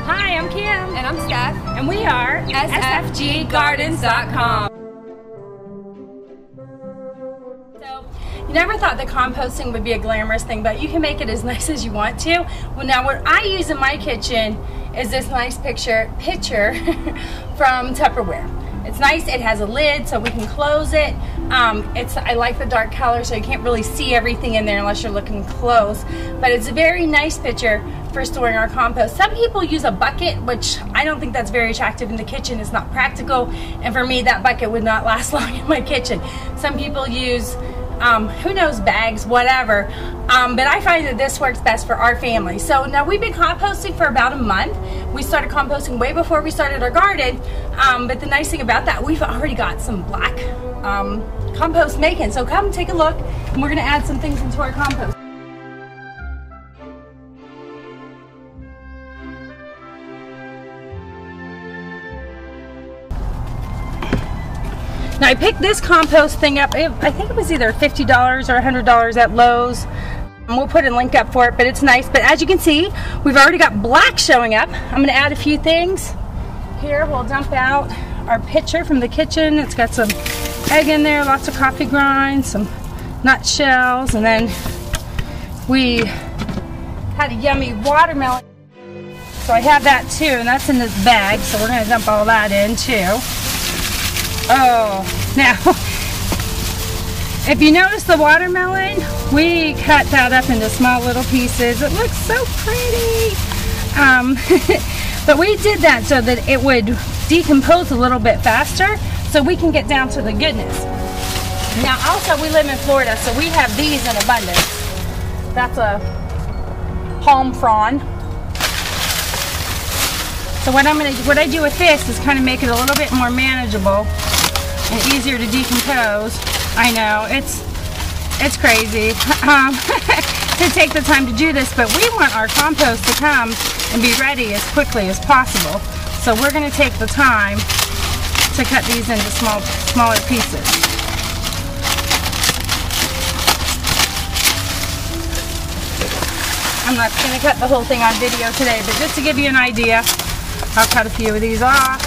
Hi, I'm Kim. And I'm Steph. And we are SFGgardens.com. So, you never thought that composting would be a glamorous thing, but you can make it as nice as you want to. Well, now what I use in my kitchen is this nice pitcher from Tupperware. It's nice. It has a lid so we can close it. I like the dark color so you can't really see everything in there unless you're looking close. But it's a very nice pitcher for storing our compost. Some people use a bucket, which I don't think that's very attractive in the kitchen. It's not practical, and for me that bucket would not last long in my kitchen. Some people use who knows, bags, whatever. But I find that this works best for our family. So now we've been composting for about a month. We started composting way before we started our garden. But the nice thing about that, we've already got some black compost making. So come take a look, and we're gonna add some things into our compost. Now I picked this compost thing up, I think it was either $50 or $100 at Lowe's. And we'll put a link up for it, but it's nice. But as you can see, we've already got black showing up. I'm gonna add a few things. Here we'll dump out our pitcher from the kitchen. It's got some egg in there, lots of coffee grinds, some nut shells, and then we had a yummy watermelon. So I have that too, and that's in this bag, so we're gonna dump all that in too. Oh, now, if you notice the watermelon, we cut that up into small little pieces. It looks so pretty. But we did that so that it would decompose a little bit faster so we can get down to the goodness. Now, also, we live in Florida, so we have these in abundance. That's a palm frond. So what I do with this is kind of make it a little bit more manageable and easier to decompose. I know, it's crazy to take the time to do this, but we want our compost to come and be ready as quickly as possible. So we're going to take the time to cut these into smaller pieces. I'm not going to cut the whole thing on video today, but just to give you an idea, I'll cut a few of these off.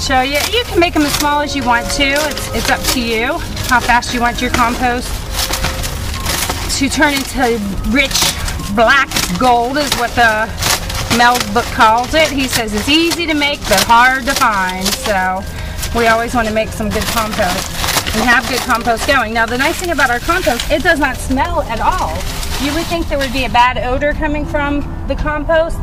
Show you. You can make them as small as you want to. It's up to you how fast you want your compost to turn into rich black gold, is what the Mel's book calls it. He says it's easy to make but hard to find. So we always want to make some good compost and have good compost going. Now the nice thing about our compost, it does not smell at all. You would think there would be a bad odor coming from the compost.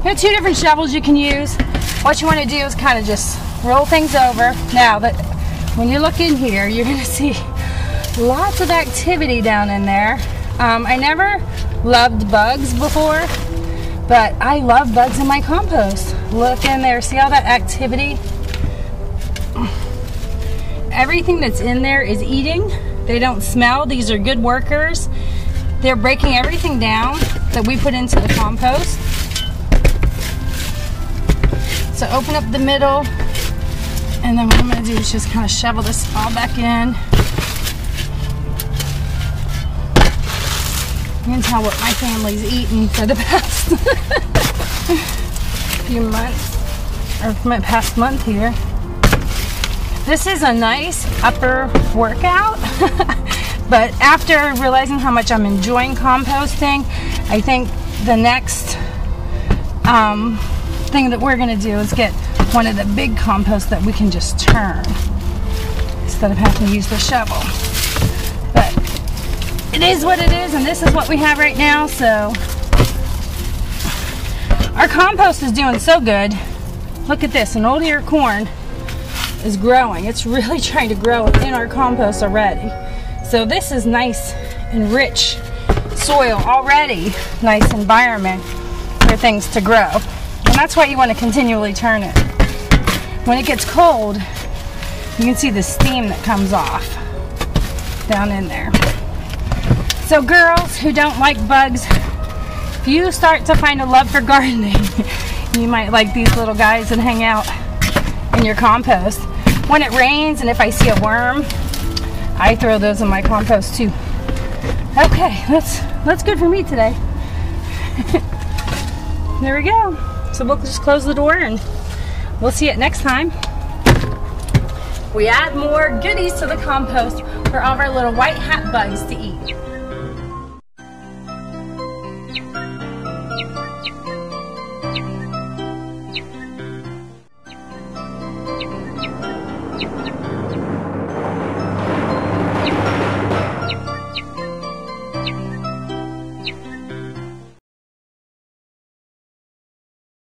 There are two different shovels you can use. What you want to do is kind of just roll things over. Now, when you look in here, you're going to see lots of activity down in there. I never loved bugs before, but I love bugs in my compost. Look in there. See all that activity? Everything that's in there is eating. They don't smell. These are good workers. They're breaking everything down that we put into the compost. So open up the middle, and then what I'm going to do is just kind of shovel this all back in. You can tell what my family's eaten for the past few months, or my past month here. This is a nice upper workout, but after realizing how much I'm enjoying composting, I think the next thing that we're going to do is get one of the big composts that we can just turn instead of having to use the shovel. But it is what it is, and this is what we have right now. So our compost is doing so good. Look at this, an old ear corn is growing. It's really trying to grow in our compost already. So this is nice and rich soil already, nice environment for things to grow. And that's why you want to continually turn it. When it gets cold, you can see the steam that comes off down in there. So girls who don't like bugs, if you start to find a love for gardening, You might like these little guys that hang out in your compost. When it rains and if I see a worm, I throw those in my compost too. Okay, that's good for me today. There we go. So we'll just close the door and we'll see it next time. We add more goodies to the compost for all of our little white hat bugs to eat.